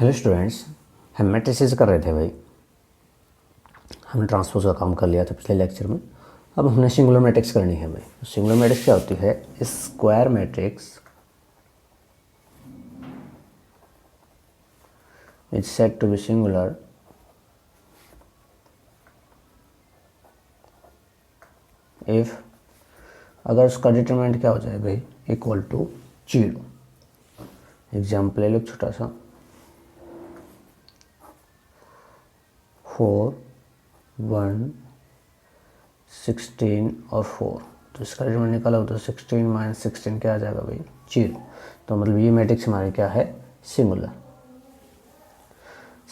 Hello students, हम matrices कर रहे थे भाई। हमने ट्रांसपोज का काम कर लिया था पिछले लेक्चर में। अब हमने सिंगुलर मैट्रिक्स करनी है भाई। सिंगुलर मैट्रिक्स क्या होती है? Square matrix is said to be singular if, अगर उसका डिटरमिनेंट क्या हो जाए भाई, इक्वल टू 0। एग्जाम्पल ले लो छोटा सा, 4, 1, 16 और 4। तो इसका डिटरमिनेंट निकाला हो तो 16 माइनस 16 क्या आ जाएगा भाई? 0। तो मतलब ये मैट्रिक्स हमारी क्या है? Singular.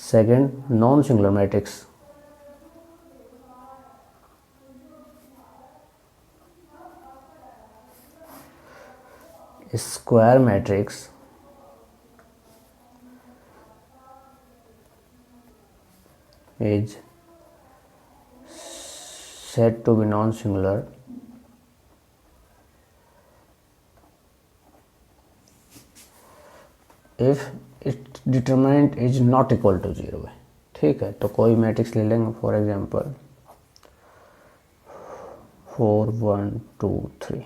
Second, non singular matrix square matrix is said to be non-singular if its determinant is not equal to 0 है। ठीक है, तो कोई मैट्रिक्स ले लेंगे, फॉर एग्जांपल 4, 1, 2, 3।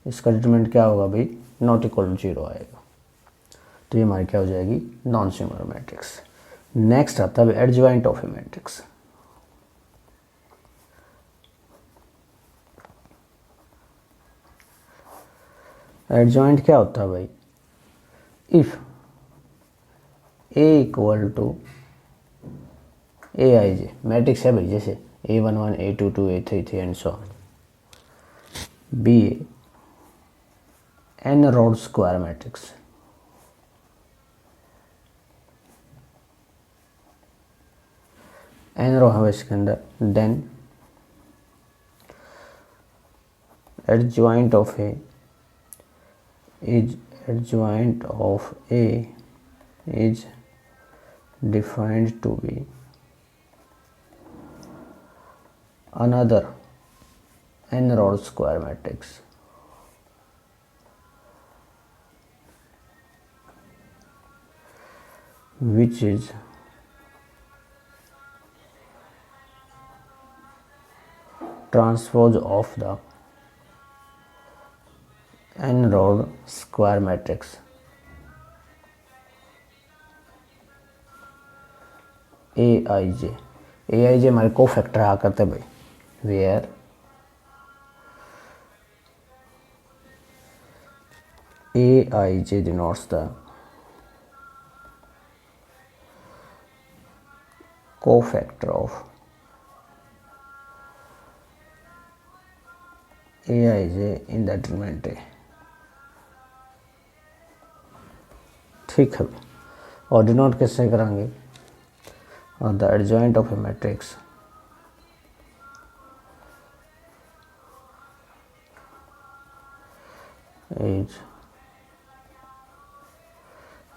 इसका डिटरमिनेंट क्या होगा भाई? नॉट इक्वल टू 0 आएगा। तो ये हमारी क्या हो जाएगी? Non singular matrix. नेक्स्ट आता है adjoint of a matrix. Adjoint क्या होता है भाई? If A equal to A I J matrix है भाई, जैसे A11, A22, A33 and so on, be N rowed square matrix. N row है इसके अंदर, then adjoint of A is defined to be another n-rod square matrix which is transpose of the n-rod square matrix AIJ। AIJ हमारे को factor आ करते भाई, where AIJ denotes the cofactor of AIJ in the determinant A। ठीक है, और denote कैसे कराएंगे? और the adjoint of a matrix is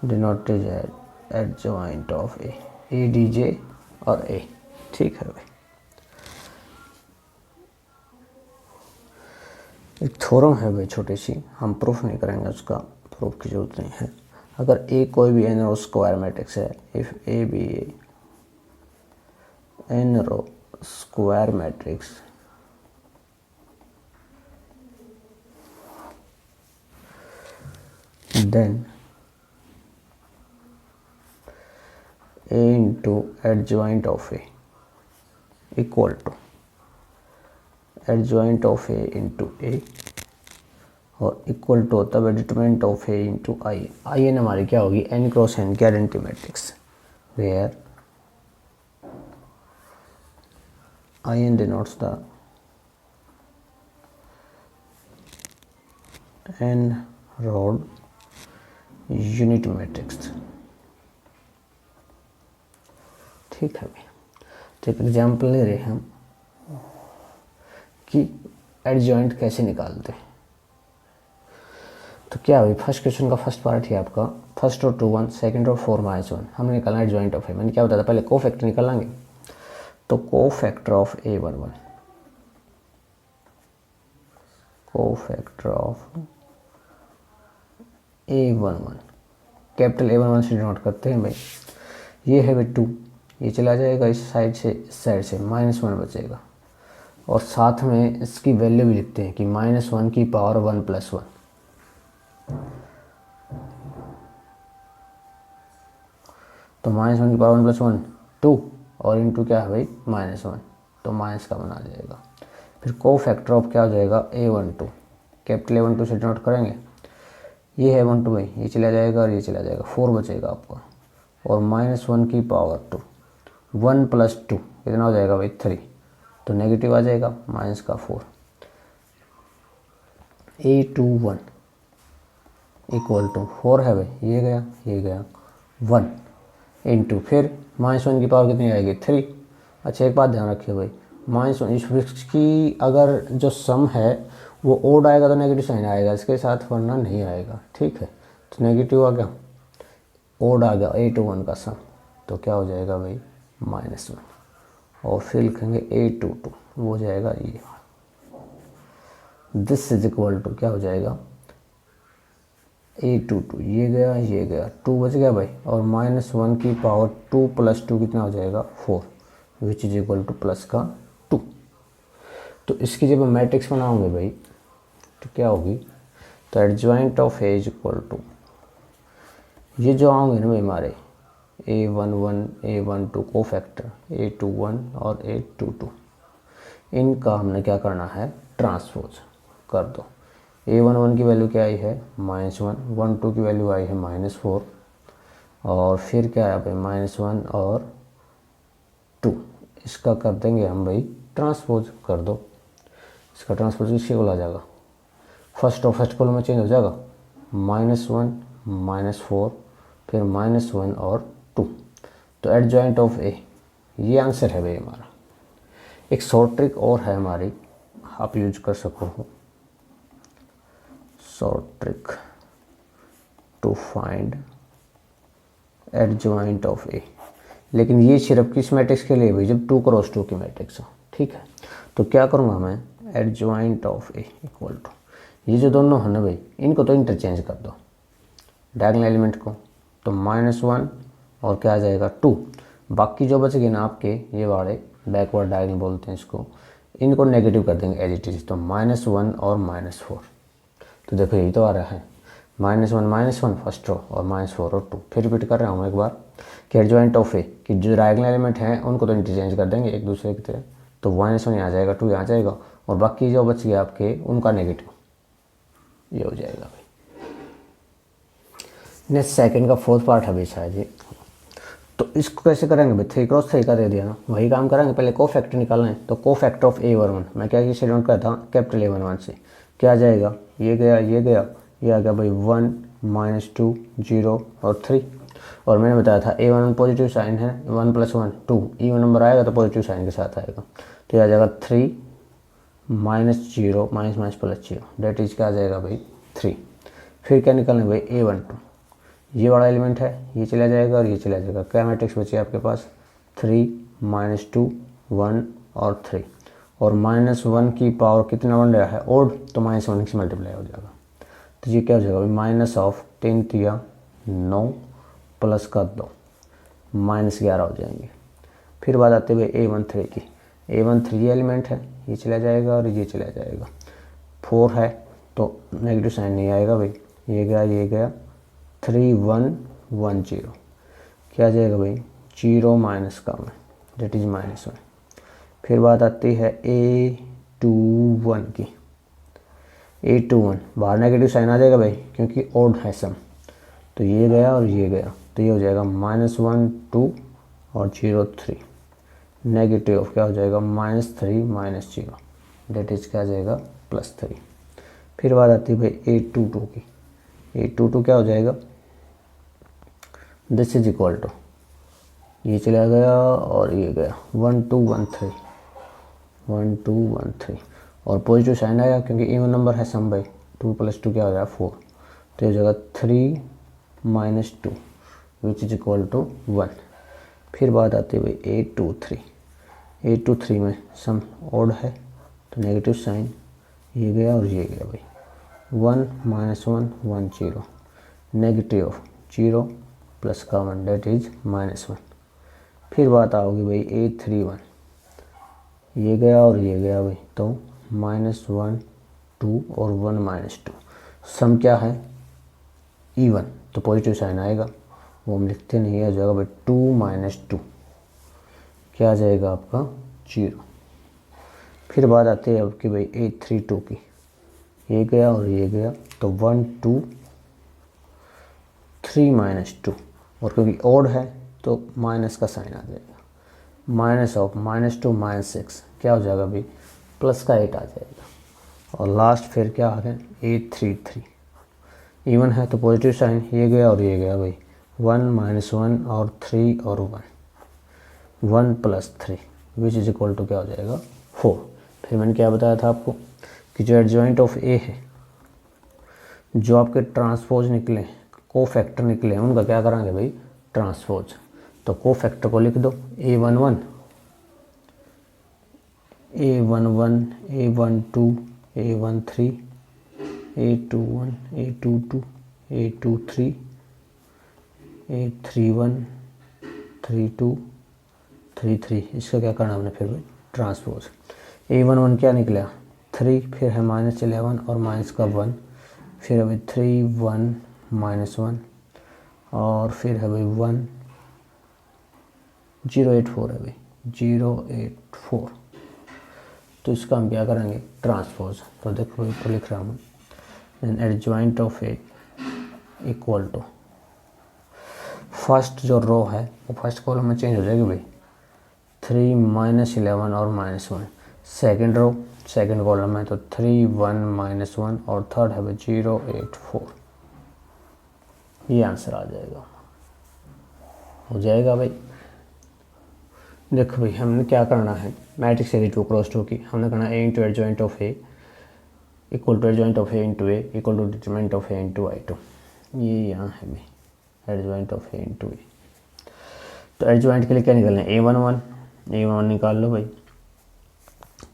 denoted as adjoint of A, ADJ और A। ठीक है भाई, एक थ्योरम है भाई छोटी सी, हम प्रूफ नहीं करेंगे, उसका प्रूफ की जरूरत नहीं है। अगर ए कोई भी एन रो स्क्वायर मैट्रिक्स है, if A be N row square matrix then A into adjoint of A equal to adjoint of A into A, और इक्वल टू होता है determinant of A into I. I N हमारी क्या होगी? N cross N की identity matrix, where I N denotes the N rowed unit matrix. ठीक है भाई, तो एक एग्जाम्पल ले रहे हैं हम कि एडजॉइंट कैसे निकालते हैं। तो क्या हुई? फर्स्ट क्वेश्चन का फर्स्ट पार्ट है आपका, फर्स्ट और 2 1, सेकंड और 4 माइनस 1। हमने निकालना है जॉइंट ऑफ ए। मैंने क्या बताया था पहले? को फैक्टर निकालेंगे। तो को फैक्टर ऑफ A11, को factor of A11 capital A11 से डिनोट करते हैं भाई। ये है भाई 2, ये चला जाएगा इस साइड से, इस साइड से -1 बचेगा, और साथ में इसकी वैल्यू भी लिखते हैं कि -1 की पावर 1 + 1। तो -1 की पावर 1 + 1 2, और इनटू क्या है भाई -1, तो माइनस का बना जाएगा। फिर को फैक्टर ऑफ क्या हो जाएगा A12, कैपिटल A12 से डिनोट करेंगे। ये है 12 भाई, ये चला जाएगा और ये चला जाएगा, 4 बचेगा आपका, और -1 की पावर 2, 1 + 2 कितना हो जाएगा भाई 3, तो नेगेटिव आ जाएगा माइनस का 4। A21 = 4 है भाई, ये गया 1 इंटू, फिर -1 की पावर कितनी आएगी 3। अच्छा एक बात ध्यान रखिए भाई, -1 इसकी अगर जो सम है वो ओड आएगा तो नेगेटिव साइन आएगा इसके साथ, वरना नहीं आएगा, ठीक है। तो नेगेटिव आ गया, ओड आ गया A21 का सम, तो क्या हो जाएगा भाई -1, और फिर लिखेंगे A22, वो हो जाएगा ये। दिस इज इक्वल टू क्या हो जाएगा A22, ये गया 2 बच गया भाई, और -1 की पावर 2 + 2 कितना हो जाएगा 4, which is equal two plus का 2। तो इसकी जब हम मैट्रिक्स बनाओगे भाई तो क्या होगी, तो adjoint of A is equal to, ये जो आओगे ना भाई हमारे A11 A12 को फैक्टर A21 और A22, इनका हमने क्या करना है ट्रांसपोज कर दो। A11 की वैल्यू क्या आई है -1, 12 की वैल्यू आई है -4, और फिर क्या है भाई -1 और 2, इसका कर देंगे हम भाई ट्रांसपोज कर दो। इसका ट्रांसपोज किसके को आ जाएगा, फर्स्ट कॉलम में चेंज हो जाएगा, -1 -4 फिर -1 और 2। तो एडजॉइंट ऑफ A, ये आंसर है भाई हमारा। एक शॉर्ट ट्रिक और है हमारी, आप यूज कर सको हो, short trick to find adjoint of A, लेकिन ये सिर्फ किस मैट्रिक्स के लिए भाई, जब 2 × 2 की मैट्रिक्स हो, ठीक है। तो क्या करूँगा मैं, adjoint of A equal to, ये जो दोनों है ना भाई इनको तो इंटरचेंज कर दो डायगोनल एलिमेंट को, तो -1 और क्या आ जाएगा 2, बाकी जो बच गए ना आपके ये वाले बैकवर्ड डायगोनल बोलते हैं इसको, इनको नेगेटिव कर देंगे एज इट इज, तो -1 और -4। तो देखो यही तो आ रहा है -1 फर्स्ट रो और -4 और 2। फिर रिपीट कर रहा हूँ एक बार कि एडजॉइंट ऑफ A कि जो डायगोनल एलिमेंट हैं उनको तो इंटरचेंज कर देंगे एक दूसरे की तरह, तो -1 यहाँ आ जाएगा, 2 यहाँ आ जाएगा, और बाकी जो बच गया आपके उनका नेगेटिव, ये हो जाएगा भाई। नेक्स्ट सेकंड का 4th पार्ट है भाई शायद ये। तो इसको कैसे करेंगे भाई, 3 × 3 का दे दिया ना, वही काम करेंगे। पहले को फैक्टर निकालना है, तो को फैक्टर ऑफ A11 मैं क्या किसे नोट करता हूँ कैपिटल A11 से, क्या आ जाएगा, ये गया ये आ गया भाई 1 -2 0 और 3। और मैंने बताया था A11 पॉजिटिव साइन है, 1 + 1 2, इवन नंबर आएगा तो पॉजिटिव साइन के साथ आएगा, तो ये आ जाएगा 3 -0 -+0, डेट इज क्या आ जाएगा भाई 3। फिर क्या निकालना है भाई A12, ये वाला एलिमेंट है, ये चला जाएगा और ये चला जाएगा, क्या मैट्रिक्स बची आपके पास 3 -2 1 और 3, और -1 की पावर कितना बन रहा है ओड, तो -1 से मल्टीप्लाई हो जाएगा, तो ये क्या हो जाएगा भाई -3 × 9 प्लस का 2 -11 हो जाएंगे। फिर बात आते हुए A13 की, A13 ये एलिमेंट है, ये चला जाएगा और ये चला जाएगा, 4 है तो नेगेटिव साइन नहीं आएगा भाई, ये गया 3 1 1 0, क्या आ जाएगा भाई 0 माइनस का में, डेट इज -1। फिर बात आती है A21 की, A21 बाहर नेगेटिव साइन आ जाएगा भाई क्योंकि ओड है सम, तो ये गया और ये गया, तो ये हो जाएगा -1 2 और 0 3, नेगेटिव ऑफ क्या हो जाएगा -3 -0, डेट इज क्या आ जाएगा +3। फिर बात आती है भाई A22 की, A22 क्या हो जाएगा, दिस इज इक्वल टू, ये चला गया और ये गया 1 2 1 3 1 2 1 3, और पॉजिटिव साइन आया क्योंकि इवन नंबर है सम भाई, 2 + 2 क्या हो जाएगा 4, तो ये हो जाएगा 3 -2 विच इज इक्वल टू 1। फिर बात आती है भाई A23 में सम ओड है तो नेगेटिव साइन, ये गया और ये गया भाई 1 -1 1 0, नेगेटिव ऑफ 0 प्लस का 1 डेट इज -1। फिर बात आओगी भाई A31, ये गया और ये गया भाई, तो -1 2 और 1 -2, सम क्या है इवन, तो पॉजिटिव साइन आएगा, वो हम लिखते नहीं है, आ जाएगा भाई 2 - 2, क्या आ जाएगा आपका 0। फिर बात आती है अब कि भाई A32 की, ये गया और ये गया, तो 1 2 3 -2, और क्योंकि ऑड है तो माइनस का साइन आ जाएगा, -2 -6, क्या हो जाएगा भाई प्लस का 8 आ जाएगा। और लास्ट फिर क्या आ गया A33, इवन है तो पॉजिटिव साइन, ये गया और ये गया भाई, 1 -1 और 3 और 1 + 3 विच इज इक्वल टू क्या हो जाएगा 4। फिर मैंने क्या बताया था आपको कि जो एडजॉइंट ऑफ ए है, जो आपके ट्रांसपोज निकले, कोफैक्टर निकले, उनका क्या करेंगे भाई ट्रांसपोज। तो कोफैक्टर को लिख दो A11 A11 A12 A13 A21 A22 A23 A31 32 33, इसका क्या करना हमने फिर भाई ट्रांसपोज। A11 क्या निकला 3, फिर है -11 और माइनस का 1, फिर अभी 3 1 -1 और फिर है भाई 1 084 है भाई 084। तो इसका हम क्या करेंगे ट्रांसपोज। तो देखो भाई तो लिख रहा हूँ then adjoint of A equal to, first जो रो है वो फर्स्ट कॉलम में चेंज हो जाएगी भाई 3 -11 और -1, सेकेंड रो सेकेंड कॉलम में तो 3 1 -1 और थर्ड है भाई 084, ये आंसर आ जाएगा, हो जाएगा भाई। देखो भाई हमने क्या करना है मैट्रिक्स एरी टू क्रॉस टू की, हमने करना A into adjoint of A equal to adjoint of A into A equal to determinant of A into I2, ये यहाँ है भाई adjoint of A into A. तो एडजॉइंट के लिए क्या निकालना है A11 निकाल लो भाई,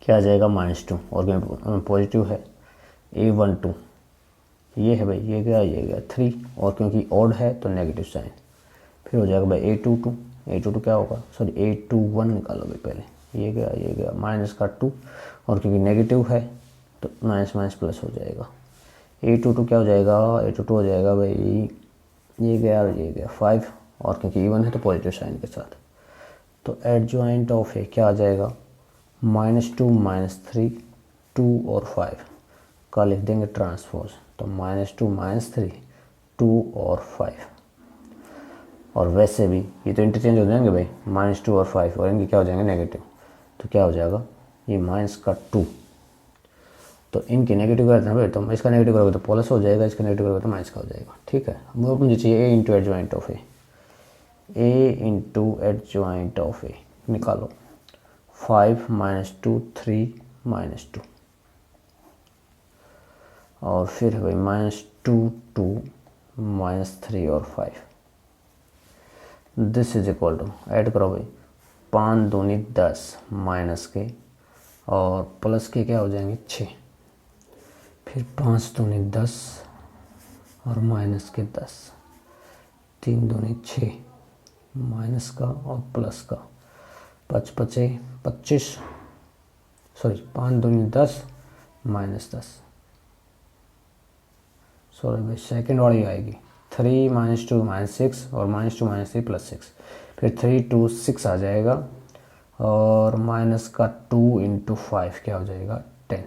क्या आ जाएगा -2 और पॉजिटिव है A12, ये है भाई ये गया 3 और क्योंकि ऑड है तो नेगेटिव साइन, फिर हो जाएगा भाई A22 क्या होगा सॉरी A21 निकालो भाई पहले, ये गया माइनस का 2 और क्योंकि नेगेटिव है तो माइनस प्लस हो जाएगा। A22 क्या हो जाएगा A22 हो जाएगा भाई ये गया 5 और क्योंकि इवन है तो पॉजिटिव साइन के साथ। तो एडजॉइंट ऑफ ए क्या आ जाएगा -2 -3 2 और 5 का लिख देंगे ट्रांसपोज, तो -2 -3 2 और 5। और वैसे भी ये तो इंटरचेंज हो जाएंगे भाई -2 और 5 और इनके क्या हो जाएंगे नेगेटिव, तो क्या हो जाएगा ये माइनस का 2, तो इनके नेगेटिव करते हैं भाई, तो इसका नेगेटिव करोगे तो प्लस हो जाएगा, इसका नेगेटिव करोगे तो माइनस का हो जाएगा। ठीक है वो मुझे चाहिए ए इंटू एडजॉइंट ऑफ ए निकालो 5 -2 3 -2 और फिर भाई -2 2 -3 और 5, this is equal to add करो भाई 5 दूनी 10 माइनस के और प्लस के क्या हो जाएंगे 6, फिर 5 दूनी 10 और माइनस के 10, 3 दूनी 6 माइनस का और प्लस का 5 पचे 25 सॉरी 5 दूनी 10 -10 सॉरी भाई सेकेंड वाली आएगी 3 -2 -6 और -2 -3 +6, फिर 3 2 6 आ जाएगा और माइनस का 2 × 5 क्या हो जाएगा 10।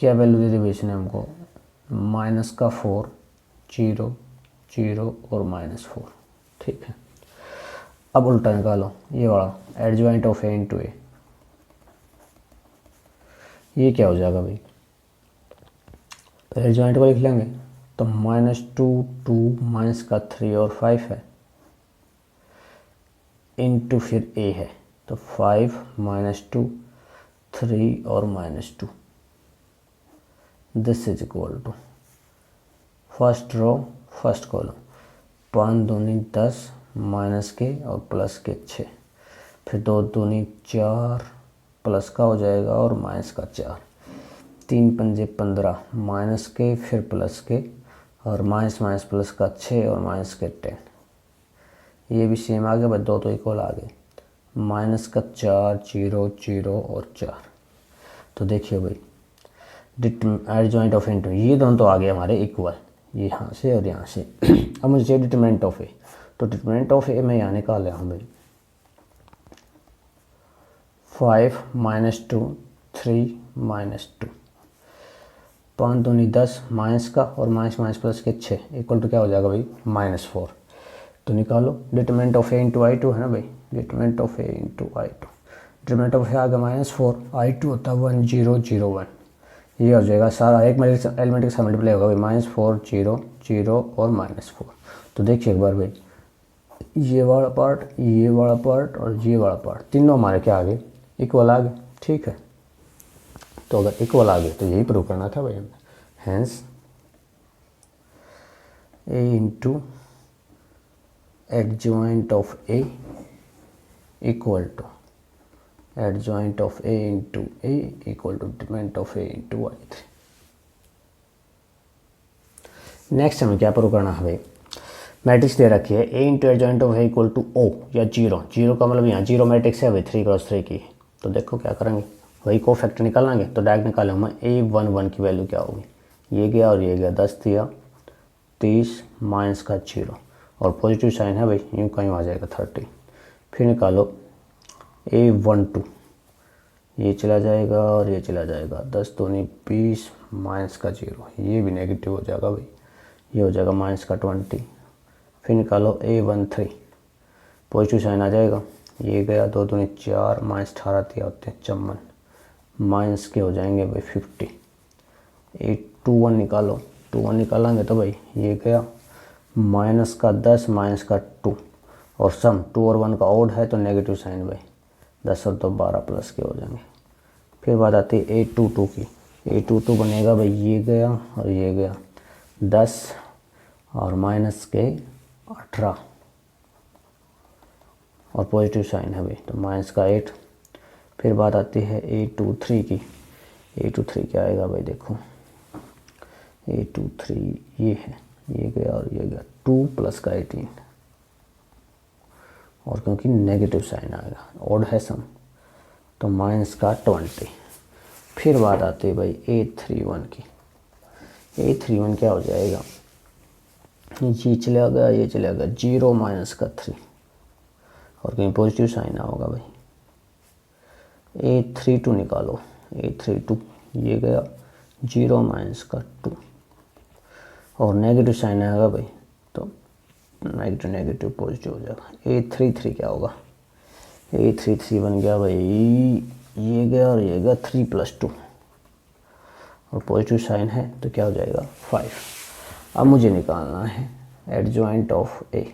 क्या वैल्यू दे दी भाई इसने हमको माइनस का 4 0 0 और -4। ठीक है अब उल्टा निकालो ये वाला एडजॉइंट ऑफ ए इंटू ए, ये क्या हो जाएगा भाई पहले जॉइंट को लिख लेंगे तो -2 2 माइनस का 3 और 5 है इंटू फिर ए है तो 5 -2 3 और -2, this is equal to first row first column 5 दूनी 10 माइनस के और प्लस के 6, फिर 2 दूनी 4 प्लस का हो जाएगा और माइनस का 4, 3 पंजे 15 माइनस के फिर प्लस के और माइनस माइनस प्लस का 6 और माइनस के 10। ये भी सेम आ गया, बस दो तो इक्वल आ गए। माइनस का 4 0 0 और 4। तो देखिए भाई एडजॉइंट ऑफ इनटू, ये दोनों तो आ गए हमारे इक्वल, ये यहाँ से और यहाँ से। अब मुझे चाहिए डिटरमिनेंट ऑफ ए, तो डिटरमिनेंट ऑफ ए मैं यहाँ निकाल रहा हूँ भाई। 5 माइनस 2 3 माइनस 2, 5 दूनी 10 माइनस का और माइनस माइनस प्लस के 6 इक्वल टू क्या हो जाएगा भाई -4। तो निकालो determinant of A into I2 है ना भाई, determinant of A into I2। Determinant of A आ गया -4, I2 होता है 1 0 0 1। ये हो जाएगा सारा एक एलिमेंट के साथ मल्टीप्लाई होगा भाई, -4 0 0 और -4। तो देखिए एक बार भाई, ये वाला पार्ट, ये वाला पार्ट और ये वाला पार्ट, तीनों हमारे क्या आ गए, इक्वल आ गए। ठीक है, तो अगर इक्वल आ गए तो यही प्रूव करना था भाई हमें। Hence A into adjoint of A equal to adjoint of A into A equal to determinant of A into I3। Next हमें क्या प्रूव करना है भाई, मैट्रिक्स दे रखी है A into adjoint of A equal to O या 0। 0 का मतलब यहाँ 0 मैट्रिक्स है भाई 3 क्रॉस 3 की। तो देखो क्या करेंगे, वही को फैक्टर निकालेंगे। तो डायरेक्ट निकालूंगा A11 की वैल्यू क्या होगी, ये गया और ये गया, 10 दिया 30 माइनस का 0 और पॉजिटिव साइन है भाई, यूँ कहीं आ जाएगा 30। फिर निकालो A12, ये चला जाएगा और ये चला जाएगा, 10 दूनी 20 माइनस का 0, ये भी नेगेटिव हो जाएगा भाई, ये हो जाएगा माइनस का 20। फिर निकालो A13, पॉजिटिव साइन आ जाएगा, ये गया 2 दूनी 4 माइनस 18 दिया होते हैं 54, माइनस के हो जाएंगे भाई 50। A21 निकालो, 21 निकालेंगे तो भाई ये गया माइनस का 10 माइनस का 2 और सम 2 और 1 का ऑड है तो नेगेटिव साइन भाई, 10 और 2 12 प्लस के हो जाएंगे। फिर बात आती है A22 की, A22 बनेगा भाई ये गया और ये गया 10 और माइनस के 18 और पॉजिटिव साइन है भाई तो माइनस का 8। फिर बात आती है A23 की, A23 क्या आएगा भाई, देखो A23 ये है, ये गया और ये गया 2 प्लस का 18 और क्योंकि नेगेटिव साइन आएगा, ऑड है सम तो माइनस का 20। फिर बात आती है भाई A31 की, A31 क्या हो जाएगा, ये चला गया ये चला गया 0 माइनस का 3 और कहीं पॉजिटिव साइन आ होगा भाई। A32 निकालो, A32 ये गया 0 माइनस का 2 और नेगेटिव साइन आएगा भाई तो नेगेटिव नेगेटिव पॉजिटिव हो जाएगा। A33 क्या होगा, A33 बन गया भाई ये गया और ये गया 3 + 2 और पॉजिटिव साइन है तो क्या हो जाएगा 5। अब मुझे निकालना है एडजॉइंट ऑफ ए,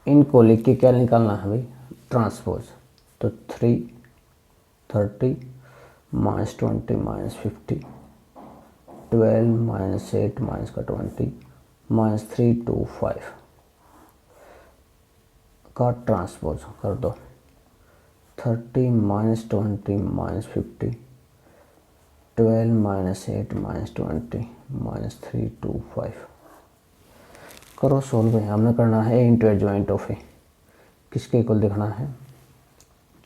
इनको लिख के क्या निकालना है भाई, ट्रांसपोज। तो 3 30 माइनस 20 माइनस 50 12 माइनस 8 माइनस का 20 माइनस 3 2 5 का ट्रांसपोज कर दो। 30 minus 20 minus 50 12 minus 8 minus 20 minus 3 2 5 करो सोल्व। भाई हमने करना है ए इंटू एडजॉइंट ऑफ ए, किसके इक्वल देखना है,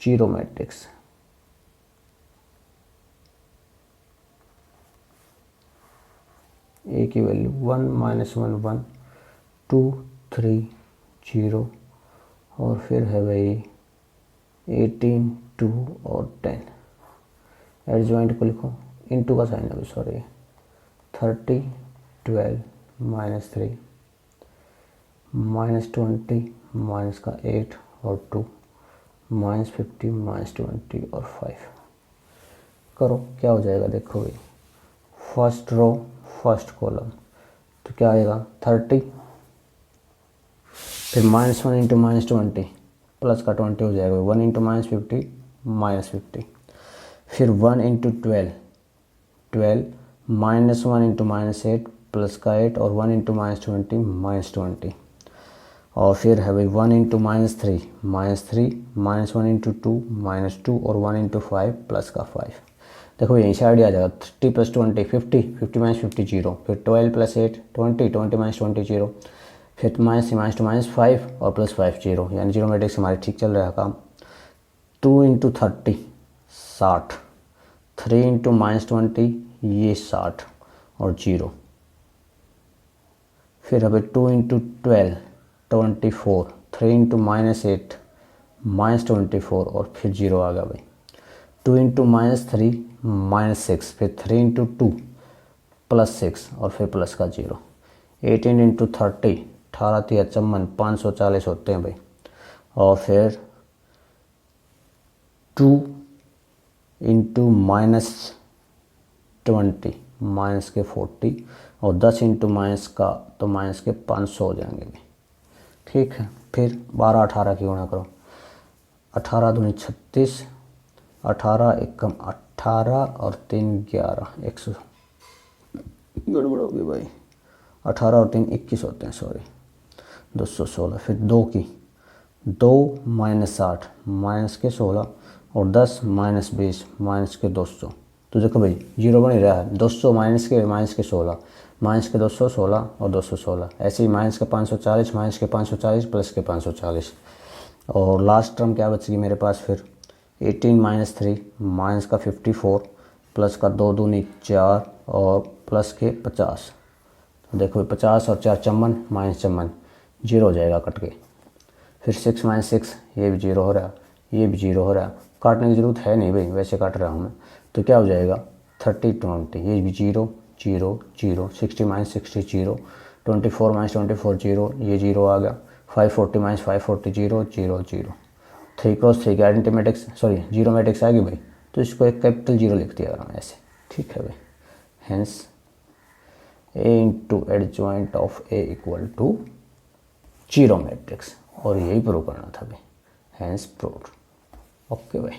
0 मैट्रिक्स। ए की वैल्यू 1 माइनस 1 1 2 3 0 और फिर है भाई 18 2 और 10। एडजॉइंट को लिखो, इनटू का साइन है सॉरी, 30 12 माइनस 3 माइनस 20 माइनस का 8 और 2 माइनस 50 माइनस 20 और 5 करो क्या हो जाएगा। देखो भाई फर्स्ट रो फर्स्ट कॉलम तो क्या आएगा 30, फिर -1 इंटू -20 प्लस का 20 हो जाएगा, 1 इंटू -50 -50, फिर 1 इंटू 12 12 -1 इंटू -8 प्लस का 8 और 1 इंटू -20 -20 और फिर है भाई 1 इंटू -3 -3 -1 इंटू 2 -2 और 1 इंटू 5 प्लस का 5। देखो यहीं से आइडिया आ जाएगा, 30 + 20 50, 50 - 50 0, फिर 12 + 8 20, 20 - 20 0, फिर -, -5 और +5 0, यानी जीरो मैट्रिक्स हमारे ठीक चल रहा है काम। 2 × 30 60, 3 × -20 ये 60 और 0, फिर अभी 2 × 12 24, 3 × -8 -24 और फिर 0 आ गया भाई। 2 × -3 -6, फिर 3 × 2 +6 और फिर प्लस का 0। 18 × 30 18 × 3 = 54, 540 होते हैं भाई। और फिर 2 × -20 माइनस के 40 और 10 × माइनस का तो माइनस के 500 हो जाएंगे भाई। ठीक है, फिर 12 18 की गुणा करो, 18 दूनी 36, 18 एकम 18 और 3 11, 100 गड़बड़ होगी भाई, 18 और 3 21 होते हैं, सॉरी 216। फिर 2 की 2 - 8 माइनस के 16 और 10 - 20 माइनस के 200। तो देखो भाई जीरो बन ही रहा है, 200 माइनस के 16 माइनस के 200 16 और 216, ऐसे ही माइनस के 540 माइनस के 540 प्लस के 540। और लास्ट टर्म क्या बचेगी मेरे पास फिर 18 - 3 माइनस का 54 प्लस का 2 दूनी 4 और प्लस के 50। तो देखो 50 और 4 54 माइनस 54 जीरो हो जाएगा कट के। फिर 6 - 6 ये भी जीरो हो रहा है, ये भी जीरो हो रहा है, काटने की ज़रूरत है नहीं भाई, वैसे काट रहा हूँ मैं। तो क्या हो जाएगा 30 20, ये भी 0 0 0, 60 - 60 0, 24 - 24 0, ये 0 आ गया, 540 - 540 0 0 0। 3 × 3 की identity matrix, sorry zero matrix आएगी भाई, तो इसको एक कैपिटल जीरो लिख दिया करो ऐसे। ठीक है भाई, hence A × adjoint of A = zero matrix, और यही प्रूव करना था भाई, हेंस प्रूव्ड। ओके भाई।